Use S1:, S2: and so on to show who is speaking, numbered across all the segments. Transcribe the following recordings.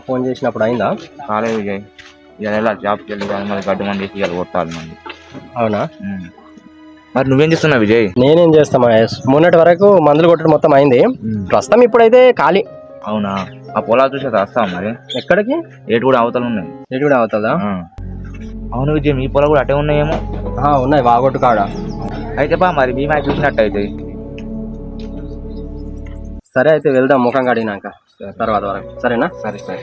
S1: Phone చేసినప్పుడు అయిందా?
S2: కాలేదు విజయ్, ఇలా జాబ్కి వెళ్ళి కానీ మళ్ళీ గడ్డి మంది వేసి కొట్టాలి మంది.
S1: అవునా?
S2: మరి నువ్వేం చేస్తున్నావు విజయ్?
S1: నేనేం చేస్తా మహేష్, మొన్నటి వరకు మందులు కొట్టడం మొత్తం అయింది. ప్రస్తుతం ఇప్పుడైతే ఖాళీ.
S2: అవునా? ఆ పొలాలు చూసి వస్తావా మరి?
S1: ఎక్కడికి?
S2: ఏటు కూడా అవతలు ఉన్నాయి.
S1: ఏటు కూడా అవుతుందా?
S2: అవును విజయ్, మీ పొలం కూడా అటే ఉన్నాయేమో.
S1: ఉన్నాయి, వాగొట్టు కాడ.
S2: అయితే బా మరి మీ మ్యాచ్ చూసినట్టు అయితే.
S1: సరే అయితే వెళ్దాం ముఖం కడిగినాక తర్వాత వరకు. సరేనా?
S2: సరే సరే.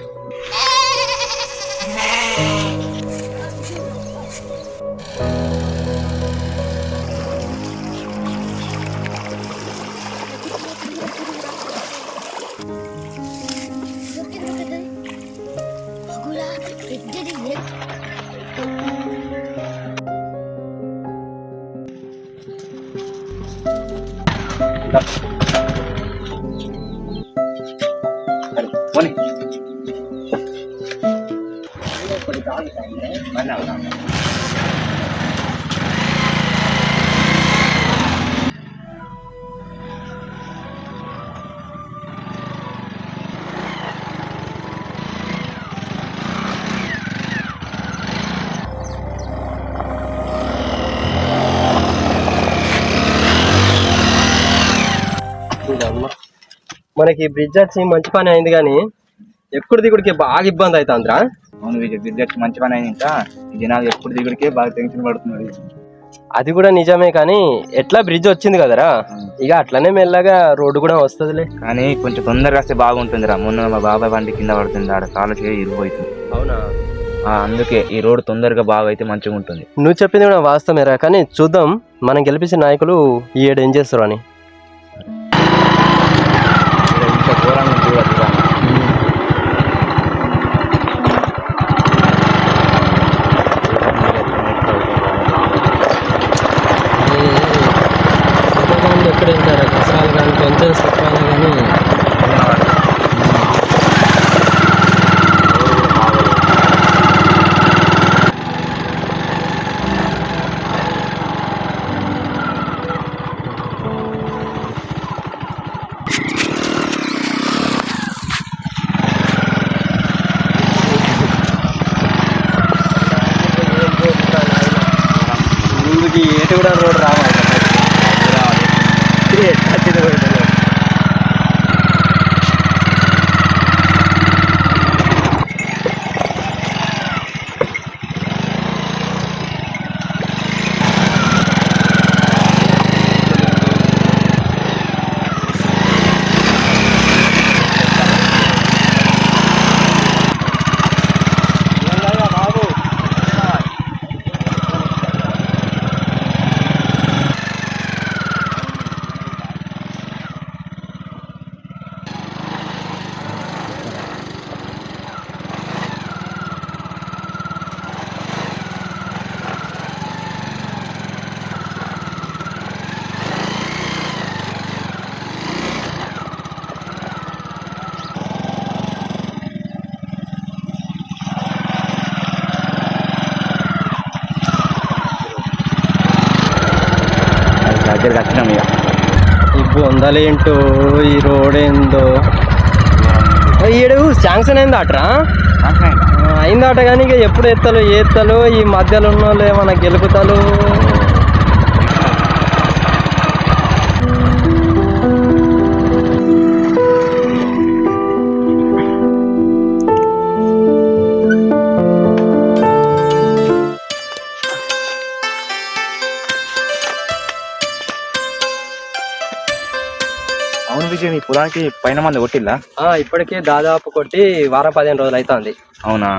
S1: మనకి బ్రిడ్జ్ వచ్చి మంచి పని అయింది కానీ ఎప్పుడు దిగుడికి బాగా ఇబ్బంది అవుతుందిరా.
S2: అవును విజయ్, బ్రిడ్జ్ వచ్చి మంచి పని అయింది. ఇంకా ఈ జనాలు ఎప్పుడు దిగుడికే బాగా టెన్షన్ పడుతున్నారు.
S1: అది కూడా నిజమే కానీ ఎట్లా బ్రిడ్జ్ వచ్చింది కదరా, ఇక అట్లనే మెల్లగా రోడ్డు కూడా వస్తుందిలే.
S2: కానీ కొంచెం తొందరగా వస్తే బాగుంటుందిరా. మొన్న మా బాబాయ్ బండి కింద పడుతుంది, ఆడ కాలు చేయి ఇరిగిపోతుంది.
S1: అవునా?
S2: అందుకే ఈ రోడ్డు తొందరగా బాగా అయితే మంచిగా ఉంటుంది.
S1: నువ్వు చెప్పింది కూడా వాస్తవేరా, కానీ చూద్దాం మనం గెలిపించిన నాయకులు ఈ ఏడు ఏం చేస్తారు అని.
S2: ఇంత ఘోరంగా చూడదు.
S1: ఎక్కడ వెళ్తారా కసరాలు కానీ కొంచెం సత్రాలు కానీ ముందుకి ఏటు కూడా రోడ్డు రావాలి.
S2: దగ్గరికి వచ్చినాం ఇక.
S1: ఇప్పుడు వందలేంటో ఈ రోడ్ ఏందో. ఈడు శాంక్షన్ అయింది అట్రా, అయిందట కానీ ఇక ఎప్పుడు ఎత్తలు ఈ మధ్యలో ఉన్న వాళ్ళు ఏమన్నా గెలుపుతాలు.
S2: అవును విజయ్, మీ పొలానికి పైన మంది కొట్టిల్లా?
S1: ఇప్పటికే దాదాపు కొట్టి వారం 15 రోజులు అవుతుంది.
S2: అవునా?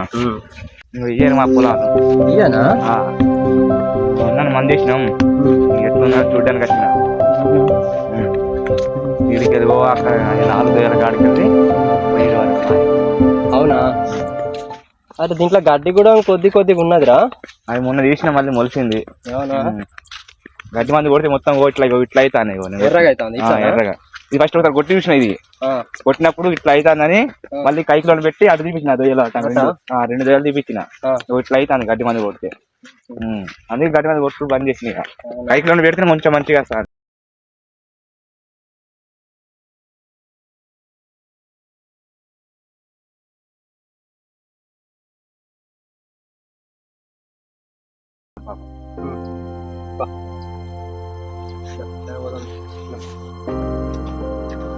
S2: ఇయ్యారు మా పొలాలు.
S1: ఇయ్యనా?
S2: నన్ను మంది వేసినాం, ఎట్లున్నా చూడడానికి వచ్చిన. వీడికి ఎదుగో అక్కడ 4 వేల కాడికి వెళ్ళి 5 వరకు.
S1: అవునా? అరే దీంట్లో గడ్డి కూడా కొద్దిగా ఉన్నదిరా.
S2: అది మొన్న తీసిన మళ్ళీ మొలిసింది.
S1: అవునా?
S2: గడ్డి మంది కొడితే మొత్తం ఇట్లా అవుతాయి,
S1: ఎర్రగా అవుతుంది.
S2: ఎర్రగా. ఇది ఫస్ట్ ఒకసారి కొట్టి చూసిన, ఇది కొట్టినప్పుడు ఇట్లా అవుతుందని మళ్ళీ కైకిలో పెట్టి అటు తీపించిన 2 వేలు తీపించిన. ఇట్లా అవుతుంది గడ్డి మంది కొడితే. అందుకే గడ్డి మంది కొట్టు బంద్ చేసిన. కైకిలో పెడితే కొంచెం మంచిగా సార్.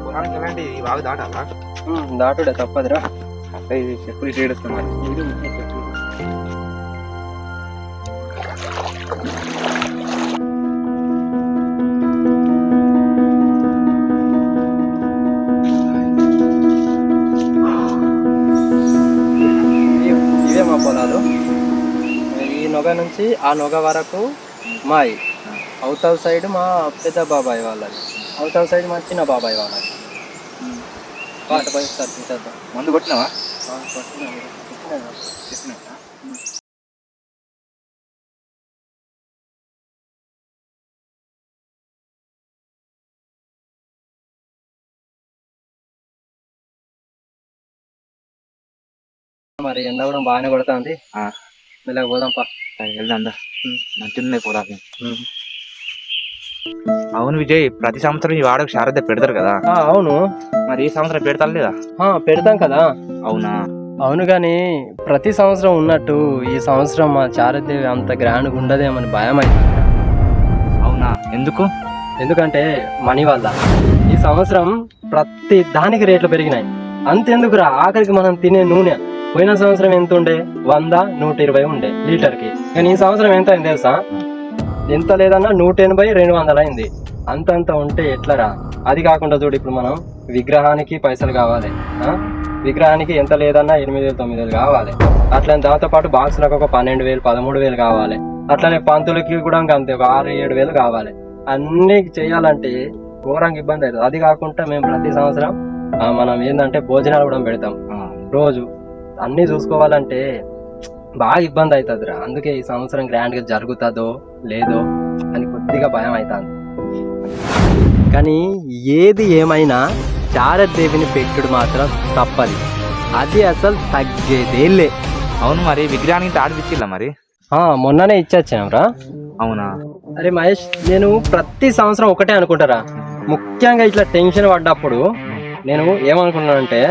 S2: పొలానికి ఎలాంటి బాగా దాటాలా?
S1: దాటుడే తప్పదురా.
S2: అంటే ఇది చెప్పులు ఇటు ఏడుస్తున్నారు.
S1: ఇవే మా పొలాలు. ఈ నొగ నుంచి ఆ నొగ వరకు మాయి. అవతల సైడ్ మా పెద్ద బాబాయ్ వాళ్ళది, అవతల సైడ్ మా చిన్న బాబాయ్ వాళ్ళది. పాట పోయి సార్ చూసేద్దాం.
S2: మందు కొట్టినావా?
S1: మరి ఎండ కూడా బాగానే కొడుతుంది. ఇలా పోదాంపా.
S2: వెళ్దాం మంచిగా పోదాం. అవును విజయ్, ప్రతి సంవత్సరం ఈ వాడకు శారద పెడతారు కదా?
S1: అవును.
S2: మరి ఈ సంవత్సరం పెడతారు లేదా?
S1: పెడతాం కదా.
S2: అవునా?
S1: అవును, కానీ ప్రతి సంవత్సరం ఉన్నట్టు ఈ సంవత్సరం మా చారదేవి అంత గ్రాండ్గా ఉండదేమని భయం అవుతుంది.
S2: అవునా? ఎందుకు?
S1: ఎందుకంటే మనీ వల్ల ఈ సంవత్సరం ప్రతి దానికి రేట్లు పెరిగినాయి. అంతెందుకురా, ఆఖరికి మనం తినే నూనె పోయిన సంవత్సరం ఎంత ఉండే? 100, 120 ఉండే లీటర్కి. కానీ ఈ సంవత్సరం ఎంత అయింది తెలుసా? ఎంత లేదన్నా 180, 200 అయింది. అంతంత ఉంటే ఎట్లరా? అది కాకుండా చూడు, ఇప్పుడు మనం విగ్రహానికి పైసలు కావాలి. విగ్రహానికి ఎంత లేదన్నా 8,000, 9,000 కావాలి. అట్లనే దాంతో పాటు బాక్సులకు ఒక 12,000, 13,000 కావాలి. అట్లనే పంతులకి కూడా అంతే ఒక 6-7 కావాలి. అన్ని చేయాలంటే ఘోరంగా ఇబ్బంది అవుతుంది. అది కాకుండా మేము ప్రతి సంవత్సరం మనం ఏంటంటే భోజనాలు కూడా పెడతాం. రోజు అన్ని చూసుకోవాలంటే బాగా ఇబ్బంది అవుతుందిరా. అందుకే ఈ సంవత్సరం గ్రాండ్ గా జరుగుతుందో లేదో అని కొద్దిగా భయం అవుతుంది. కానీ ఏది ఏమైనా చారదేవిని పెట్టుడు మాత్రం తప్పది. అది అసలు తగ్గేదేలే.
S2: అవును, మరి విగ్రహానికి తాడిపిచ్చిల్లా మరి?
S1: మొన్ననే ఇచ్చొచ్చాంరా.
S2: అవునా?
S1: అరే మహేష్, నేను ప్రతి సంవత్సరం ఒకటే అనుకుంటారా, ముఖ్యంగా ఇట్లా టెన్షన్ పడ్డప్పుడు నేను ఏమనుకున్నానంటే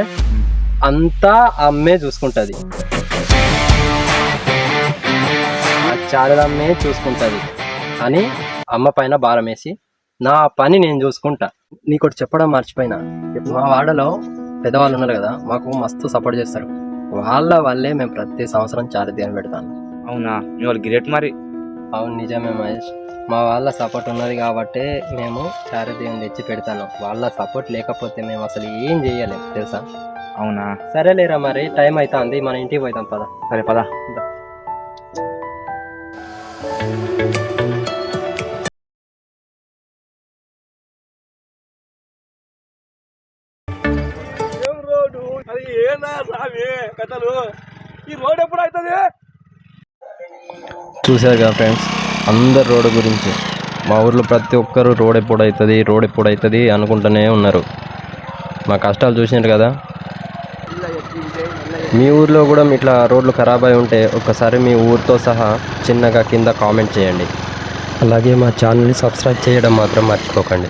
S1: అంతా అమ్మే చూసుకుంటది, చారదమ్మే చూసుకుంటది అని అమ్మ పైన భారం వేసి నా పని నేను చూసుకుంటా. నీకోటి చెప్పడం మర్చిపోయినా, మా వాడలో పెద్దవాళ్ళు ఉన్నారు కదా, మాకు మస్తు సపోర్ట్ చేస్తారు. వాళ్ళ వల్లే మేము ప్రతి సంవత్సరం చారదేవిని పెడతాను.
S2: అవునా? మీ వాళ్ళు గ్రేట్ మరి.
S1: అవును, నిజమే మహేష్. మా వాళ్ళ సపోర్ట్ ఉన్నది కాబట్టి మేము చారదేవిని తెచ్చి పెడతాను. వాళ్ళ సపోర్ట్ లేకపోతే మేము అసలు ఏం చేయలేము తెలుసా.
S2: అవునా?
S1: సరేలేరా, మరి టైం అవుతుంది, మన ఇంటికి పోతాం పద.
S2: సరే పద.
S1: చూసారు కదా ఫ్రెండ్స్, అందరు రోడ్డు గురించి మా ఊర్లో ప్రతి ఒక్కరు రోడ్ ఎప్పుడు అవుతుంది అనుకుంటూనే ఉన్నారు. మా కష్టాలు చూసినారు కదా. మీ ఊర్లో కూడా ఇట్లా రోడ్లు ఖరాబ్ అయి ఉంటే ఒక్కసారి మీ ఊరితో సహా చిన్నగా కింద కామెంట్ చేయండి. అలాగే మా ఛానల్ని సబ్స్క్రైబ్ చేయడం మాత్రం మర్చిపోకండి.